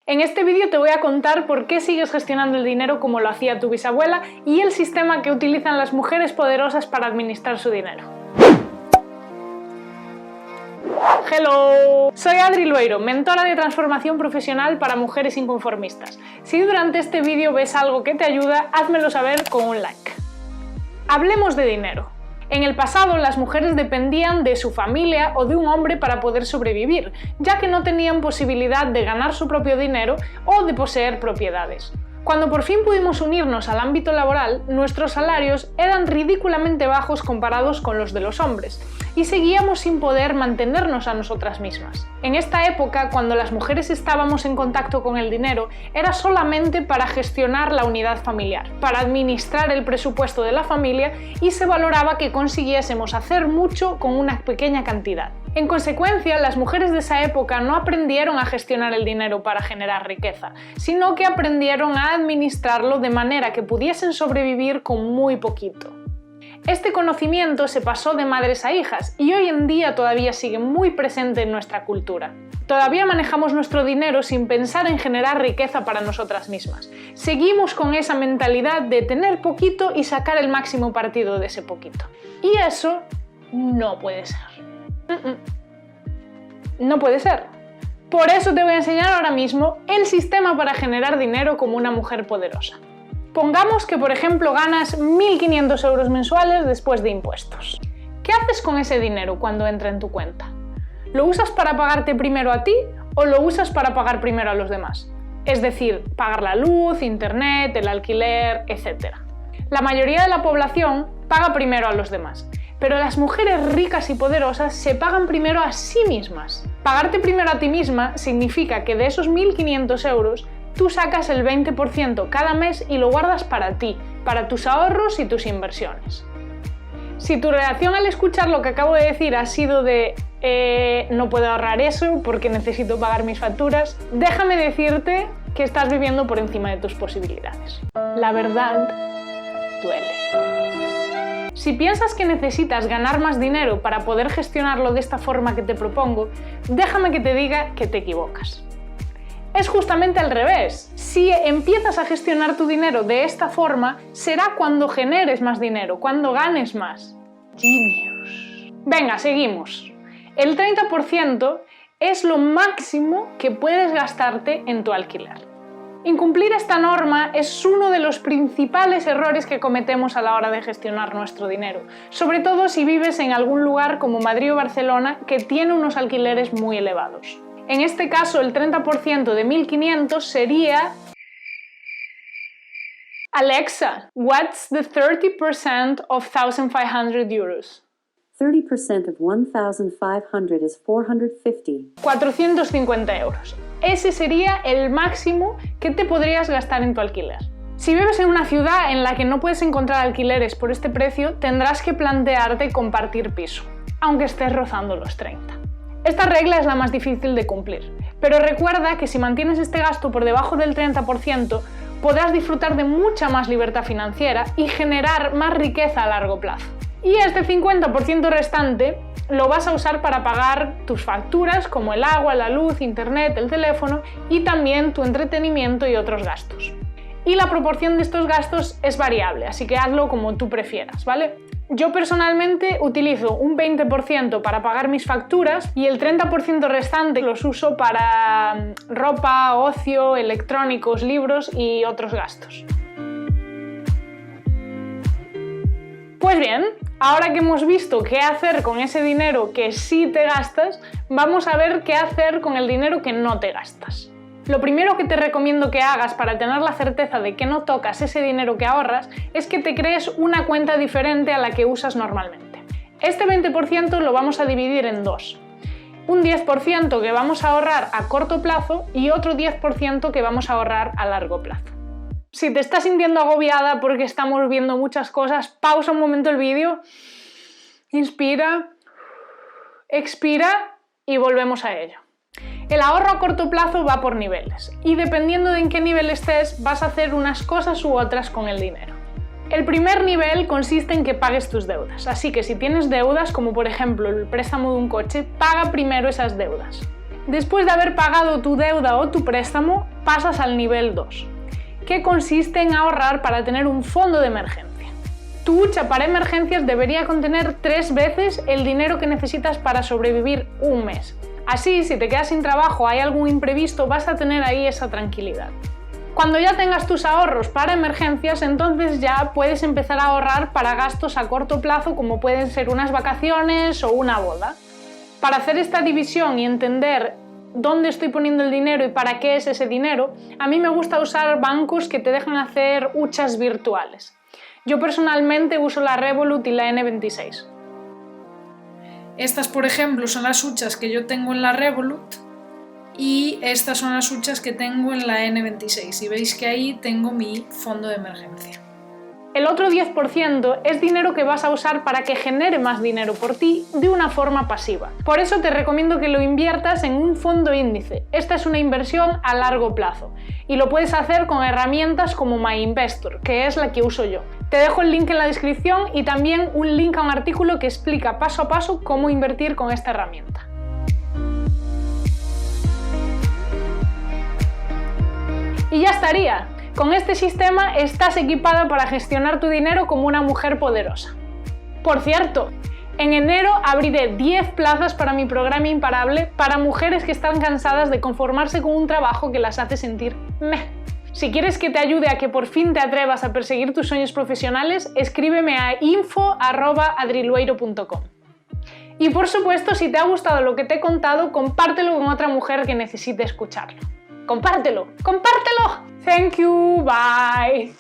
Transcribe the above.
En este vídeo te voy a contar por qué sigues gestionando el dinero como lo hacía tu bisabuela y el sistema que utilizan las mujeres poderosas para administrar su dinero. Hello, soy Adri Lueiro, mentora de transformación profesional para mujeres inconformistas. Si durante este vídeo ves algo que te ayuda, házmelo saber con un like. Hablemos de dinero. En el pasado, las mujeres dependían de su familia o de un hombre para poder sobrevivir, ya que no tenían posibilidad de ganar su propio dinero o de poseer propiedades. Cuando por fin pudimos unirnos al ámbito laboral, nuestros salarios eran ridículamente bajos comparados con los de los hombres, y seguíamos sin poder mantenernos a nosotras mismas. En esta época, cuando las mujeres estábamos en contacto con el dinero, era solamente para gestionar la unidad familiar, para administrar el presupuesto de la familia, y se valoraba que consiguiésemos hacer mucho con una pequeña cantidad. En consecuencia, las mujeres de esa época no aprendieron a gestionar el dinero para generar riqueza, sino que aprendieron a administrarlo de manera que pudiesen sobrevivir con muy poquito. Este conocimiento se pasó de madres a hijas y hoy en día todavía sigue muy presente en nuestra cultura. Todavía manejamos nuestro dinero sin pensar en generar riqueza para nosotras mismas. Seguimos con esa mentalidad de tener poquito y sacar el máximo partido de ese poquito. Y eso no puede ser. No puede ser. Por eso te voy a enseñar ahora mismo el sistema para generar dinero como una mujer poderosa. Pongamos que, por ejemplo, ganas 1.500 euros mensuales después de impuestos. ¿Qué haces con ese dinero cuando entra en tu cuenta? ¿Lo usas para pagarte primero a ti o lo usas para pagar primero a los demás? Es decir, pagar la luz, internet, el alquiler, etc. La mayoría de la población paga primero a los demás, pero las mujeres ricas y poderosas se pagan primero a sí mismas. Pagarte primero a ti misma significa que de esos 1.500 euros tú sacas el 20% cada mes y lo guardas para ti, para tus ahorros y tus inversiones. Si tu reacción al escuchar lo que acabo de decir ha sido de no puedo ahorrar eso porque necesito pagar mis facturas, déjame decirte que estás viviendo por encima de tus posibilidades. La verdad duele. Si piensas que necesitas ganar más dinero para poder gestionarlo de esta forma que te propongo, déjame que te diga que te equivocas. Es justamente al revés. Si empiezas a gestionar tu dinero de esta forma, será cuando generes más dinero, cuando ganes más. Genius. Venga, seguimos. El 30% es lo máximo que puedes gastarte en tu alquiler. Incumplir esta norma es uno de los principales errores que cometemos a la hora de gestionar nuestro dinero, sobre todo si vives en algún lugar como Madrid o Barcelona que tiene unos alquileres muy elevados. En este caso, el 30% de 1.500 sería... Alexa, what's the 30% of 1,500 euros? 30% of 1,500 is 450. 450 euros. Ese sería el máximo que te podrías gastar en tu alquiler. Si vives en una ciudad en la que no puedes encontrar alquileres por este precio, tendrás que plantearte compartir piso, aunque estés rozando los 30. Esta regla es la más difícil de cumplir, pero recuerda que si mantienes este gasto por debajo del 30%, podrás disfrutar de mucha más libertad financiera y generar más riqueza a largo plazo. Y este 50% restante lo vas a usar para pagar tus facturas como el agua, la luz, internet, el teléfono y también tu entretenimiento y otros gastos. Y la proporción de estos gastos es variable, así que hazlo como tú prefieras, ¿vale? Yo personalmente utilizo un 20% para pagar mis facturas y el 30% restante los uso para ropa, ocio, electrónicos, libros y otros gastos. Pues bien, ahora que hemos visto qué hacer con ese dinero que sí te gastas, vamos a ver qué hacer con el dinero que no te gastas. Lo primero que te recomiendo que hagas para tener la certeza de que no tocas ese dinero que ahorras es que te crees una cuenta diferente a la que usas normalmente. Este 20% lo vamos a dividir en dos. Un 10% que vamos a ahorrar a corto plazo y otro 10% que vamos a ahorrar a largo plazo. Si te estás sintiendo agobiada porque estamos viendo muchas cosas, pausa un momento el vídeo, inspira, expira y volvemos a ello. El ahorro a corto plazo va por niveles y dependiendo de en qué nivel estés vas a hacer unas cosas u otras con el dinero. El primer nivel consiste en que pagues tus deudas, así que si tienes deudas como por ejemplo el préstamo de un coche, paga primero esas deudas. Después de haber pagado tu deuda o tu préstamo, pasas al nivel 2, que consiste en ahorrar para tener un fondo de emergencia. Tu hucha para emergencias debería contener 3 veces el dinero que necesitas para sobrevivir un mes. Así, si te quedas sin trabajo o hay algún imprevisto, vas a tener ahí esa tranquilidad. Cuando ya tengas tus ahorros para emergencias, entonces ya puedes empezar a ahorrar para gastos a corto plazo, como pueden ser unas vacaciones o una boda. Para hacer esta división y entender dónde estoy poniendo el dinero y para qué es ese dinero, a mí me gusta usar bancos que te dejan hacer huchas virtuales. Yo personalmente uso la Revolut y la N26. Estas, por ejemplo, son las huchas que yo tengo en la Revolut y estas son las huchas que tengo en la N26 y veis que ahí tengo mi fondo de emergencia. El otro 10% es dinero que vas a usar para que genere más dinero por ti de una forma pasiva. Por eso te recomiendo que lo inviertas en un fondo índice. Esta es una inversión a largo plazo y lo puedes hacer con herramientas como MyInvestor, que es la que uso yo. Te dejo el link en la descripción y también un link a un artículo que explica paso a paso cómo invertir con esta herramienta. Y ya estaría. Con este sistema estás equipada para gestionar tu dinero como una mujer poderosa. Por cierto, en enero abriré 10 plazas para mi programa Imparable para mujeres que están cansadas de conformarse con un trabajo que las hace sentir meh. Si quieres que te ayude a que por fin te atrevas a perseguir tus sueños profesionales, escríbeme a info@adrilueiro.com. Y por supuesto, si te ha gustado lo que te he contado, compártelo con otra mujer que necesite escucharlo. ¡Compártelo! ¡Compártelo! Thank you, bye.